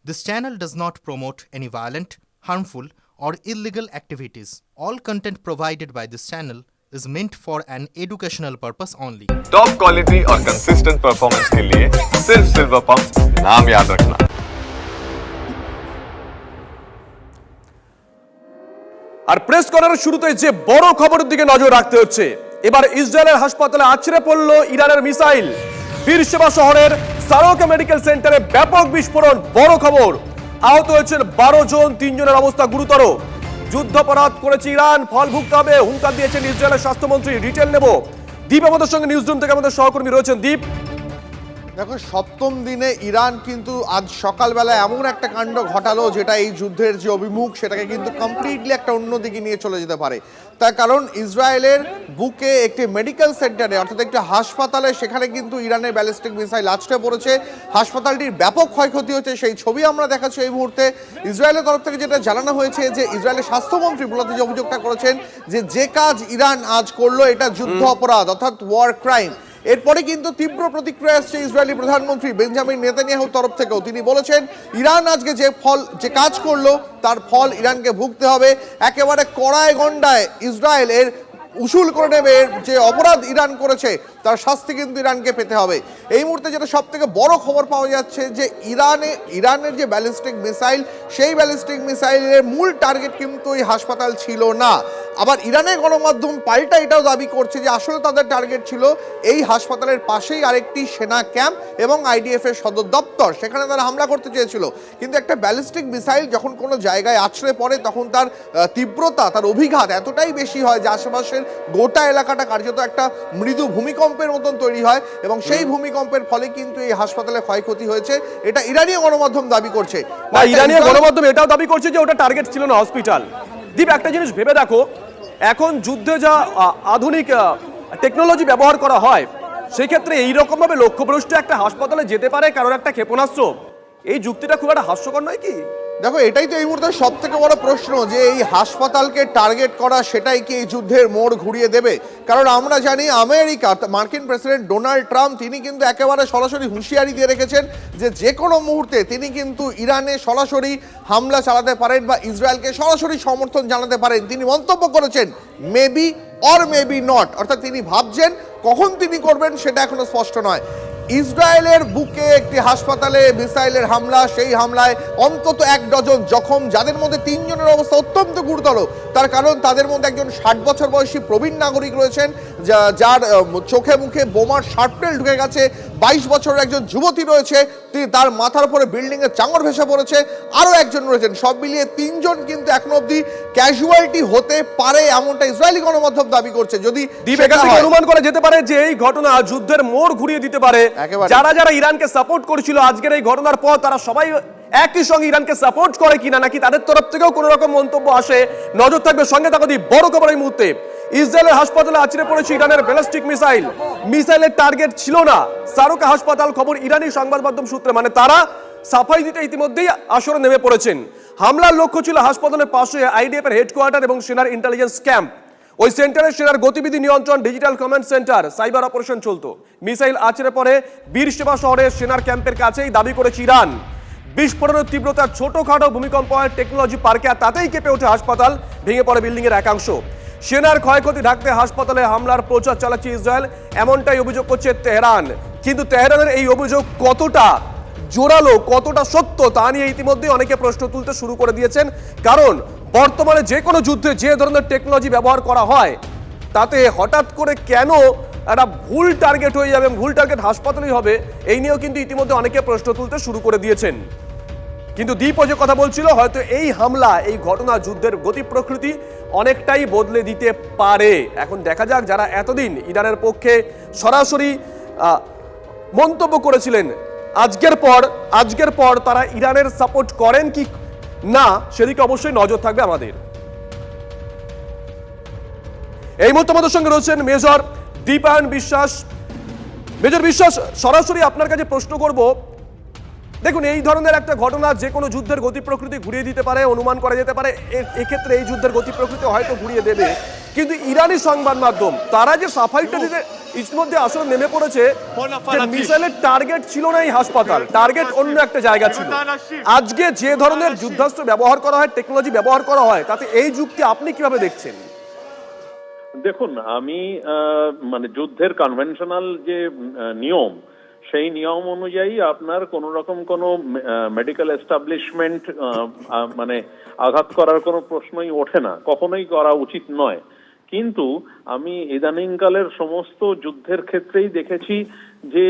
This channel does not promote any violent, harmful, or illegal activities. All content provided by this channel is meant for an educational purpose only. Top quality और consistent performance के लिए सिर्फ silver pump नाम याद रखना। আর press কর্নারের শুরুতে যে বড় খবরের দিকে নজর রাখতে হচ্ছে, এবার ইসরায়েলের হাসপাতালে আছড়ে পড়ল ইরানের মিসাইল। বীরশেবা শহরের সারোকা মেডিকেল সেন্টারে ব্যাপক বিস্ফোরণ। বড় খবর, আহত হয়েছেন 12 জন, 3 জনের অবস্থা গুরুতর। যুদ্ধাপরাধ করেছে ইরান, ফল ভুগতে হবে হুঙ্কার দিয়েছেন ইসরায়েলের স্বাস্থ্যমন্ত্রী। ডিটেল নেব, দীপ আমাদের সঙ্গে নিউজ রুম থেকে আমাদের সহকর্মী রয়েছেন। দীপ, দেখো, সপ্তম দিনে ইরান কিন্তু আজ সকালবেলা এমন একটা কাণ্ড ঘটালো যেটা এই যুদ্ধের যে অভিমুখ সেটাকে কিন্তু কমপ্লিটলি একটা অন্যদিকে নিয়ে চলে যেতে পারে। তার কারণ ইসরায়েলের বুকে একটি মেডিকেল সেন্টারে অর্থাৎ একটি হাসপাতালে সেখানে কিন্তু ইরানের ব্যালিস্টিক মিসাইল আছড়ে পড়েছে। হাসপাতালটির ব্যাপক ক্ষয়ক্ষতি হচ্ছে, সেই ছবি আমরা দেখাচ্ছি এই মুহূর্তে। ইসরায়েলের তরফ থেকে যেটা জানানো হয়েছে যে ইসরায়েলের স্বাস্থ্যমন্ত্রী মূলত যে অভিযোগটা করেছেন যে কাজ ইরান আজ করলো এটা যুদ্ধ অপরাধ অর্থাৎ ওয়ার ক্রাইম। এরপরে কিন্তু তীব্র প্রতিক্রিয়া আসছে ইসরায়েলি প্রধানমন্ত্রী বেঞ্জামিন নেতানিয়াহুর তরফ থেকেও। তিনি বলেছেন ইরান আজকে যে কাজ করলো তার ফল ইরানকে ভুগতে হবে। একেবারে কড়ায় গন্ডায় ইসরায়েল এর উসুল করে নেবে, যে অপরাধ ইরান করেছে তার শাস্তি কিন্তু ইরানকে পেতে হবে। এই মুহূর্তে যেটা সব থেকে বড় খবর পাওয়া যাচ্ছে যে ইরানের যে ব্যালিস্টিক মিসাইল, সেই ব্যালিস্টিক মিসাইলের মূল টার্গেট কিন্তু এই হাসপাতাল ছিল না। আবার ইরানের গণমাধ্যম পাল্টা এটাও দাবি করছে যে আসলে তাদের টার্গেট ছিল এই হাসপাতালের পাশেই আরেকটি সেনা ক্যাম্প এবং আইডিএফ এর সদর দপ্তর, সেখানে তারা হামলা করতে চেয়েছিল। কিন্তু একটা ব্যালিস্টিক মিসাইল যখন কোনো জায়গায় আছড়ে পড়ে তখন তার তীব্রতা, তার অভিঘাত এতটাই বেশি হয় যে আশেপাশের গোটা এলাকাটা কার্যত একটা মৃদু ভূমিকম্পের মতন তৈরি হয় এবং সেই ভূমিকম্পের ফলে কিন্তু এই হাসপাতালে ক্ষয়ক্ষতি হয়েছে। এটা ইরানীয় গণমাধ্যম দাবি করছে। ইরানীয় গণমাধ্যম এটাও দাবি করছে যে ওটা টার্গেট ছিল না হসপিটাল। দীপ, একটা জিনিস ভেবে দেখো, এখন যুদ্ধে যা আধুনিক টেকনোলজি ব্যবহার করা হয় সেক্ষেত্রে এইরকম ভাবে লক্ষ্যভ্রষ্ট একটা হাসপাতালে যেতে পারে কারোর একটা ক্ষেপণাস্ত্র, এই যুক্তিটা খুব একটা হাস্যকর নয় কি? দেখো, এটাই তো এই মুহূর্তে সব থেকে বড় প্রশ্ন যে এই হাসপাতালকে টার্গেট করা সেটাই কি এই যুদ্ধের মোড় ঘুরিয়ে দেবে? কারণ আমরা জানি আমেরিকা, মার্কিন প্রেসিডেন্ট ডোনাল্ড ট্রাম্প তিনি কিন্তু একেবারে সরাসরি হুঁশিয়ারি দিয়ে রেখেছেন যে কোনো মুহূর্তে তিনি কিন্তু ইরানে সরাসরি হামলা চালাতে পারেন বা ইসরায়েলকে সরাসরি সমর্থন জানাতে পারেন। তিনি মন্তব্য করেছেন মেবি অর মেবি নট, অর্থাৎ তিনি ভাবছেন, কখন তিনি করবেন সেটা এখনো স্পষ্ট নয়। ইসরায়েলের বুকে একটি হাসপাতালে মিসাইলের হামলা, সেই হামলায় অন্তত 1 ডজন জখম, যাদের মধ্যে 3 জনের অবস্থা অত্যন্ত গুরুতর। তার কারণ তাদের মধ্যে একজন 60 বছর বয়সী প্রবীণ নাগরিক রয়েছেন যার চোখে মুখে বোমার শার্পনেল ঢুকে গেছে। 22 বছরের একজন যুবতী রয়েছে, তার মাথার উপরে বিল্ডিং এর চাঙড় ভেসে পড়েছে। আরো একজন রয়েছেন, সব মিলিয়ে 3 জন কিন্তু এখনো অব্দি ক্যাজুয়ালিটি হতে পারে এমনটা ইসরায়েলি গণমাধ্যম দাবি করছে। যদি অনুমান করা যেতে পারে যে এই ঘটনা যুদ্ধের মোড় ঘুরিয়ে দিতে পারে। যারা যারা ইরানকে সাপোর্ট করেছিল আজকের এই ঘটনার পর তারা সবাই একই সঙ্গে ইরানকে সাপোর্ট করে কিনা, নাকি তাদের তরফ থেকেও কোনো রকম মন্তব্য আসে, নজর থাকবে। সঙ্গে থাকো দি, বড় খবর এই মুহূর্তে, ইসরায়েলের হাসপাতালে আছড়ে পড়েছে ইরানের ব্যালিস্টিক মিসাইল। মিসাইলের টার্গেট ছিল না সারোকা হাসপাতাল, খবর ইরানি সংবাদ মাধ্যম সূত্রে। মানে তারা সাফাই দিতে ইতিমধ্যেই আসরে নেমে পড়েছেন। হামলার লক্ষ্য ছিল হাসপাতালের পাশে আইডিএফ এর হেডকোয়ার্টার এবং সেনার ইন্টেলিজেন্স ক্যাম্প। ওই সেন্টারে সেনার গতিবিধি নিয়ন্ত্রণ, digital command centre, cyber operation চলতো। মিসাইল আছড়ে পড়ে বীরশেবা শহরের সেনার ক্যাম্পের কাছেই, দাবি করেছে ইরান। বিস্ফোরণের তীব্রতা, ছোটখাটো ভূমিকম্প হয় টেকনোলজি পার্কে, আর তাতেই কেঁপে ওঠে হাসপাতাল, ভেঙে পড়ে বিল্ডিং এর একাংশ। সেনার ক্ষয়ক্ষতি ঢাকতে হাসপাতালে হামলার প্রচার চালাচ্ছে ইসরায়েল, এমনটাই অভিযোগ করছে তেহরান। কিন্তু তেহরানের এই অভিযোগ কতটা জোরালো, কতটা সত্য তা নিয়ে ইতিমধ্যে অনেকে প্রশ্ন তুলতে শুরু করে দিয়েছেন। কারণ বর্তমানে যে কোনো যুদ্ধে যে ধরনের টেকনোলজি ব্যবহার করা হয় তাতে হঠাৎ করে কেন একটা ভুল টার্গেট হয়ে যাবে, ভুল টার্গেট হাসপাতালই হবে, এই নিয়েও কিন্তু ইতিমধ্যে অনেকে প্রশ্ন তুলতে শুরু করে দিয়েছেন। কিন্তু দীপও যে কথা বলছিল, হয়তো এই হামলা, এই ঘটনা যুদ্ধের গতি প্রকৃতি অনেকটাই বদলে দিতে পারে। এখন দেখা যাক, যারা এতদিন ইরানের পক্ষে সরাসরি মন্তব্য করেছিলেন, আজকের পর তারা ইরানের সাপোর্ট করেন কি না সেদিকে অবশ্যই নজর থাকবে আমাদের। এই মুহূর্তে আমাদের সঙ্গে রয়েছেন মেজর দীপায়ন বিশ্বাস। মেজর বিশ্বাস, সরাসরি আপনার কাছে প্রশ্ন করব, দেখুন এই ধরনের একটা ঘটনা যে কোনো যুদ্ধের গতি প্রকৃতি ঘুরিয়ে দিতে পারে, অনুমান করা যেতে পারে এক্ষেত্রে এই যুদ্ধের গতি প্রকৃতি হয়তো ঘুরিয়ে দেবে। কিন্তু ইরানি সংবাদ মাধ্যম তারা যে সাফাইটা দিতে ইতিমধ্যে আসলে নেমে পড়েছে যে মিসাইলের টার্গেট ছিল না এই হাসপাতাল, টার্গেট অন্য একটা জায়গা ছিল। আজকে যে ধরনের যুদ্ধাস্ত্র ব্যবহার করা হয়, টেকনোলজি ব্যবহার করা হয়, তাতে এই যুক্তি আপনি কিভাবে দেখছেন? দেখুন, আমি মানে যুদ্ধের কনভেনশনাল যে নিয়ম, সেই নিয়ম অনুযায়ী আপনার কোন রকম কোন মেডিকেল এস্টাবলিশমেন্ট মানে আঘাত করার কোনো প্রশ্নই ওঠে না, কখনোই করা উচিত নয়। কিন্তু আমি ইদানিংকালের সমস্ত যুদ্ধের ক্ষেত্রেই দেখেছি যে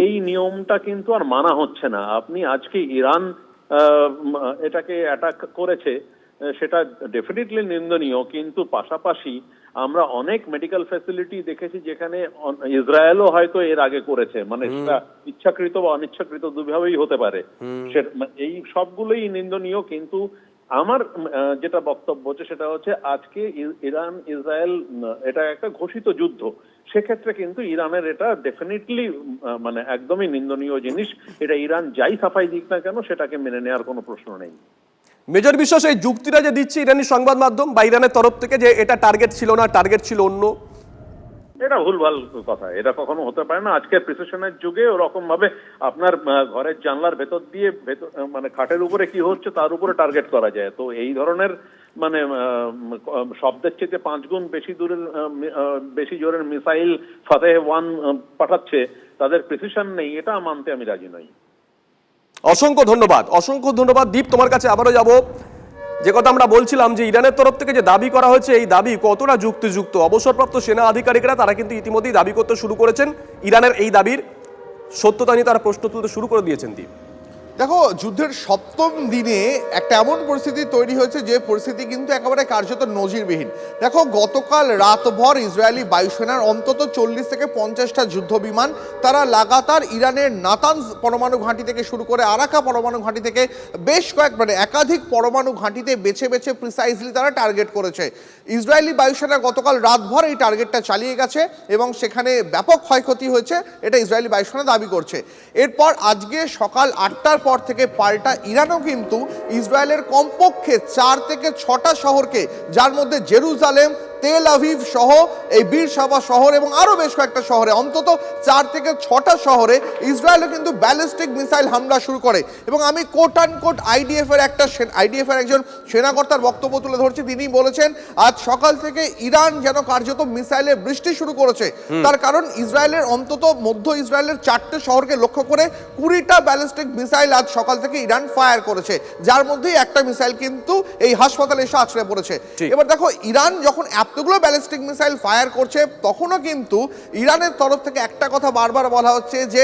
এই নিয়মটা কিন্তু আর মানা হচ্ছে না। আপনি আজকে ইরান এটাকে অ্যাটাক করেছে, সেটা ডেফিনেটলি নিন্দনীয়, কিন্তু পাশাপাশি আমরা অনেক মেডিকেল ফ্যাসিলিটি দেখেছি যেখানে ইসরায়েলও হয়তো এর আগে করেছে, মানে সেটা ইচ্ছাকৃত বা অনিচ্ছাকৃত দুভাবেই হতে পারে। এই সবগুলোই নিন্দনীয়, কিন্তু আমার যেটা বক্তব্য হচ্ছে সেটা হচ্ছে আজকে ইরান ইসরায়েল এটা একটা ঘোষিত যুদ্ধ, সেক্ষেত্রে কিন্তু ইরানের এটা ডেফিনেটলি মানে একদমই নিন্দনীয় জিনিস। এটা ইরান যাই সাফাই দিক না কেন সেটাকে মেনে নেওয়ার কোনো প্রশ্ন নেই। মেজর বিশ্বাস, এই যুক্তিটা যে দিচ্ছে ইরানি সংবাদ মাধ্যম বা ইরানের তরফ থেকে যে এটা টার্গেট ছিল না, টার্গেট ছিল অন্য, এটা ভুলভাল কথা, এটা কখনো হতে পারে না। আজকের প্রিসিশনের যুগে ওরকম ভাবে আপনার ঘরের জানলার ভেতর দিয়ে মানে খাটের উপরে কি হচ্ছে তার উপরে টার্গেট করা যায়। তো এই ধরনের মানে শব্দের চেয়ে 5 গুণ বেশি জোরের মিসাইল ফাতেহ 1 পাঠাচ্ছে, তাদের প্রিসিশন নেই, এটা মানতে আমি রাজি নই। অসংখ্য ধন্যবাদ, অসংখ্য ধন্যবাদ দীপ। তোমার কাছে আবারও যাব। যে কথা আমরা বলছিলাম যে ইরানের তরফ থেকে যে দাবি করা হয়েছে, এই দাবি কতটা যুক্তিযুক্ত? অবসরপ্রাপ্ত সেনা আধিকারিকরা তারা কিন্তু ইতিমধ্যেই দাবি করতে শুরু করেছেন, ইরানের এই দাবির সত্যতা নিয়ে তারা প্রশ্ন তুলতে শুরু করে দিয়েছেন। দীপ, দেখো, যুদ্ধের 7ম দিনে একটা এমন পরিস্থিতি তৈরি হয়েছে যে পরিস্থিতি কিন্তু একেবারে কার্যত নজিরবিহীন। দেখো, গতকাল রাতভর ইসরায়েলি বায়ুসেনার অন্তত 40 থেকে 50টা যুদ্ধ বিমান তারা লাগাতার ইরানের নাতানজ পরমাণু ঘাঁটি থেকে শুরু করে আরাকা পরমাণু ঘাঁটি থেকে বেশ একাধিক পরমাণু ঘাঁটিতে বেছে বেছে প্রিসাইজলি তারা টার্গেট করেছে। ইসরায়েলি বায়ুসেনা গতকাল রাতভর এই টার্গেটটা চালিয়ে গেছে এবং সেখানে ব্যাপক ক্ষয়ক্ষতি হয়েছে, এটা ইসরায়েলি বায়ুসেনা দাবি করছে। এরপর আজকে সকাল 8টার পর থেকে পাল্টা ইরানও কিন্তু ইসরায়েলের কমপক্ষে 4 থেকে 6টা শহরকে, যার মধ্যে জেরুজালেম, তেল আভিভ সহ এই বীরসাবা শহর এবং আরো বেশ কয়েকটা শহরে, অন্তত 4 থেকে 6টা শহরে ইসরায়েলও কিন্তু ব্যালিস্টিক মিসাইল হামলা শুরু করে। এবং আমি কোট অ্যান্ড কোট আইডিএফ এর একজন সেনাকর্তার বক্তব্য তুলে ধরছি। তিনি বলেছেন আজ সকাল থেকে ইরান যেন কার্যত মিসাইলের বৃষ্টি শুরু করেছে। তার কারণ ইসরায়েলের অন্তত মধ্য ইসরায়েলের 4টে শহরকে লক্ষ্য করে 20টা ব্যালিস্টিক মিসাইল আজ সকাল থেকে ইরান ফায়ার করেছে, যার মধ্যে একটা মিসাইল কিন্তু এই হাসপাতালে এসে আছড়ে পড়েছে। এবার দেখো, ইরান যখন এতগুলো ব্যালিস্টিক মিসাইল ফায়ার করছে, তখনও কিন্তু ইরানের তরফ থেকে একটা কথা বারবার বলা হচ্ছে যে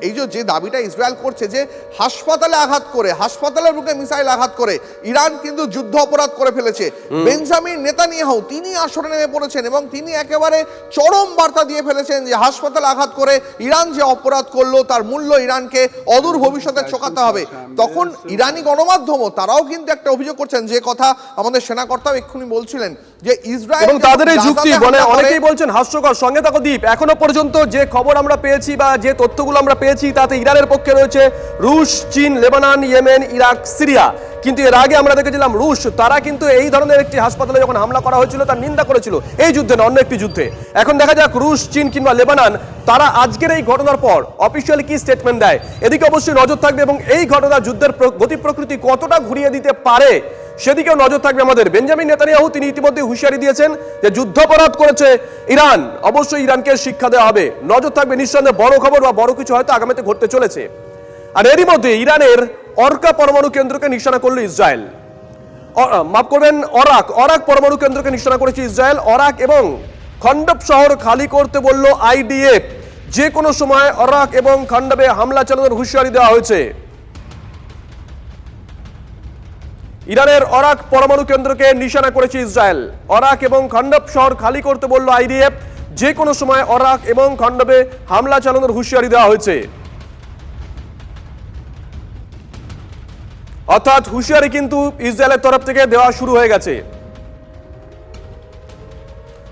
এই যে দাবিটা ইসরায়েল করছে যে হাসপাতালে আঘাত করে, হাসপাতালের বুকে মিসাইল আঘাত করে ইরান কিন্তু যুদ্ধ অপরাধ করে ফেলেছে। বেঞ্জামিন নেতানিয়াহু তিনি আসরে নেমে পড়েছেন এবং তিনি একেবারে চরম বার্তা দিয়ে ফেলেছেন যে হাসপাতালে আঘাত করে ইরান যে অপরাধ করলো তার মূল্য ইরানকে অদূর ভবিষ্যতে চোকাতে হবে। তখন ইরানি গণমাধ্যমও তারাও কিন্তু একটা অভিযোগ করছেন, যে কথা আমাদের সেনাকর্তাও এক্ষুনি বলছিলেন, যে ইসরায়েল এবং তাদের এই যুক্তি বলে অনেকেই বলছেন হাস্যকর। সঙ্গে থাকো দীপ, এখনো পর্যন্ত যে খবর আমরা পেয়েছি বা যে তথ্যগুলো আমরা পেয়েছি তাতে ইরানের পক্ষে রয়েছে রুশ, চীন, লেবানন, ইয়েমেন, ইরাক, সিরিয়া। কিন্তু এর আগে আমরা দেখেছিলাম রুশ, তারা কিন্তু এই ধরনের একটি হাসপাতালে যখন হামলা করা হয়েছিল তার নিন্দা করেছিল এই যুদ্ধে না, অন্য একটি যুদ্ধে। এখন দেখা যাক রুশ, চীন কিংবা লেবানন তারা আজকের এই ঘটনার পর অফিসিয়ালি কি স্টেটমেন্ট দেয়। এদিকে অবশ্যই নজর থাকবে এবং এই ঘটনা যুদ্ধের গতি প্রকৃতি কতটা ঘুরিয়ে দিতে পারে সেদিকেও নজর থাকবে আমাদের। বেঞ্জামিন নেতানিয়াহু তিনি ইতিমধ্যে হুঁশিয়ারি দিয়েছেন যে যুদ্ধাপরাধ করেছে ইরান, অবশ্যই ইরানকে শিক্ষা দেওয়া হবে। নজর থাকবে, নিঃসন্দেহে বড় খবর বা বড় কিছু হয়তো আগামীতে ঘটতে চলেছে। আর এরই মধ্যে ইরানের অর্কা পরমাণু কেন্দ্রকে নিশানা করলো ইসরায়েল। মাফ করবেন, অরাক পরমাণু কেন্দ্রকে নিশানা করেছে ইসরায়েল। অরাক এবং খন্ডব শহর খালি করতে বলল আইডিএফ। যে কোনো সময় অরাক এবং খন্ডবে হামলা চালানোর হুঁশিয়ারি দেওয়া হয়েছে। ইরানের অরাক পরমাণু কেন্দ্রকে নিশানা করেছে ইসরায়েল। অরাক এবং খন্ডব শহর খালি করতে বলল আইডিএফ। যে কোনো সময় অরাক এবং খন্ডবে হামলা চালানোর হুঁশিয়ারি দেওয়া হয়েছে। অর্থাৎ হুঁশিয়ারি কিন্তু ইসরায়েলের তরফ থেকে দেওয়া শুরু হয়ে গেছে।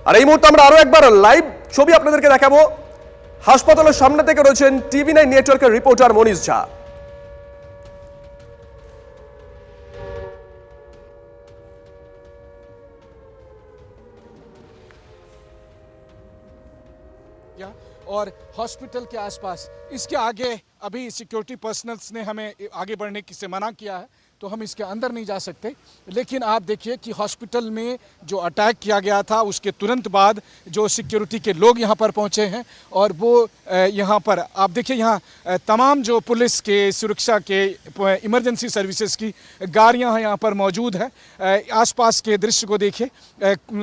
আর এই মুহূর্তে আমরা আরো একবার লাইভ ছবি আপনাদেরকে দেখাবো। হাসপাতালের সামনে থেকে রয়েছেন TV9 নেটওয়ার্কের রিপোর্টার মনীষ ঝা। किया और हॉस्पिटल के आसपास इसके आगे अभी सिक्योरिटी पर्सनल्स ने हमें आगे बढ़ने की से मना किया है, तो हम इसके अंदर नहीं जा सकते। लेकिन आप देखिए कि हॉस्पिटल में जो अटैक किया गया था उसके तुरंत बाद जो सिक्योरिटी के लोग यहाँ पर पहुँचे हैं और वो यहाँ पर आप देखिए यहाँ तमाम जो पुलिस के सुरक्षा के इमरजेंसी सर्विसेज की गाड़ियाँ यहाँ पर मौजूद है। आसपास के दृश्य को देखिए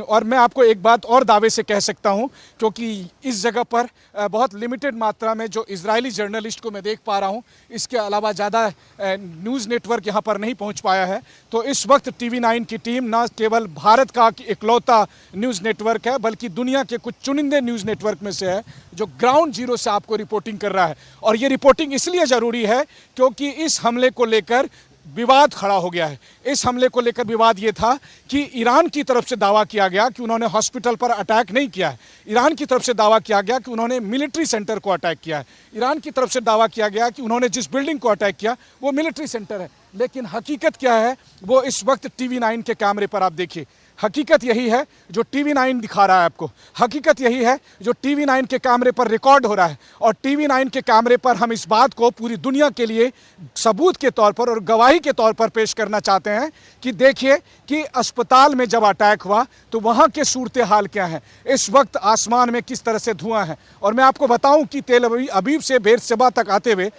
और मैं आपको एक बात और दावे से कह सकता हूँ, क्योंकि इस जगह पर बहुत लिमिटेड मात्रा में जो इजरायली जर्नलिस्ट को मैं देख पा रहा हूँ, इसके अलावा ज़्यादा न्यूज़ नेटवर्क यहाँ पर नहीं पहुँच पाया है। तो इस वक्त TV9 की टीम न केवल भारत का इकलौता न्यूज़ नेटवर्क है, बल्कि दुनिया के कुछ चुनिंदे न्यूज़ नेटवर्क में से है जो ग्राउंड जीरो से आपको रिपोर्टिंग कर रहा है। और ये रिपोर्टिंग इसलिए ज़रूरी है क्योंकि इस हमले को लेकर विवाद खड़ा हो गया है। इस हमले को लेकर विवाद ये था कि ईरान की तरफ से दावा किया गया कि उन्होंने हॉस्पिटल पर अटैक नहीं किया है। ईरान की तरफ से दावा किया गया कि उन्होंने मिलिट्री सेंटर को अटैक किया है। ईरान की तरफ से दावा किया गया कि उन्होंने जिस बिल्डिंग को अटैक किया वो मिलिट्री सेंटर है। लेकिन हकीकत क्या है वो इस वक्त TV9 के कैमरे पर आप देखिए। हकीकत यही है जो TV9 दिखा रहा है आपको। हकीकत यही है जो TV9 के कैमरे पर रिकॉर्ड हो रहा है। और TV9 के कैमरे पर हम इस बात को पूरी दुनिया के लिए सबूत के तौर पर और गवाही के तौर पर पेश करना चाहते हैं कि देखिए कि अस्पताल में जब अटैक हुआ तो वहाँ के सूरत हाल क्या है। इस वक्त आसमान में किस तरह से धुआं है। और मैं आपको बताऊं कि तेल अवीव से बेरशेबा तक आते हुए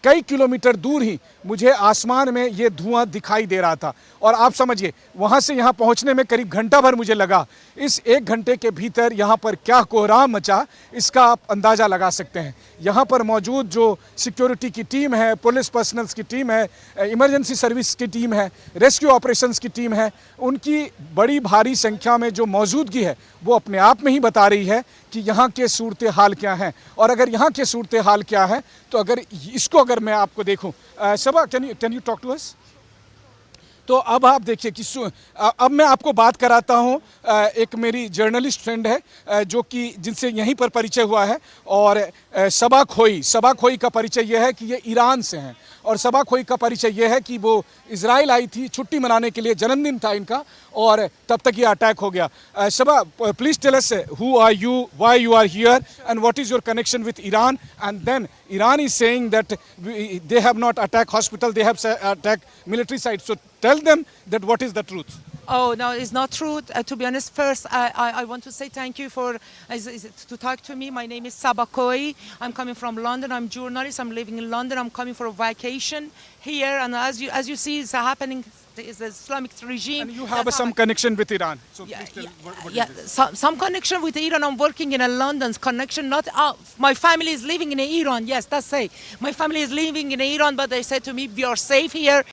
कई किलोमीटर दूर ही मुझे आसमान में ये धुआं दिखाई दे रहा था। और आप समझिए वहाँ से यहाँ पहुँचने में करीब घंटा भर मुझे लगा। इस 1 घंटे के भीतर यहाँ पर क्या कोहराम मचा इसका आप अंदाज़ा लगा सकते हैं। यहाँ पर मौजूद जो सिक्योरिटी की टीम है, पुलिस पर्सनल्स की टीम है, इमरजेंसी सर्विस की टीम है, रेस्क्यू ऑपरेशंस की टीम है, उनकी बड़ी भारी संख्या में जो मौजूदगी है वो अपने आप में ही बता रही है कि यहाँ के सूरत हाल क्या हैं। और अगर यहाँ के सूरत हाल क्या है तो अगर मैं आपको देखूँ, Saba can you talk to us? तो अब आप देखिए कि अब मैं आपको बात कराता हूँ। एक मेरी जर्नलिस्ट फ्रेंड है जो कि जिनसे यहीं पर परिचय हुआ है। और सबा खोई का परिचय यह है कि ये ईरान से हैं। और सबा खोई का परिचय यह है कि वो इज़राइल आई थी छुट्टी मनाने के लिए, जन्मदिन था इनका, और तब तक ये अटैक हो गया। Saba, please tell us who are you, why you are here, and what is your connection with Iran? And then Iran is saying that they have not attacked hospital, they have attacked military sites. So tell them that what is the truth. Oh, no, it's not true. To be honest, first, I want to say thank you for to talk to me. My name is Saba Koi. I'm coming from London. I'm a journalist. I'm living in London. I'm coming for a vacation here. And as you see, it's happening. It's the Islamic regime. And you have some connection with Iran. So please tell what yeah, is it? some connection with Iran. I'm working in a London's connection. Not my family is living in Iran. Yes, that's it. My family is living in Iran, but they said to me, "We are safe here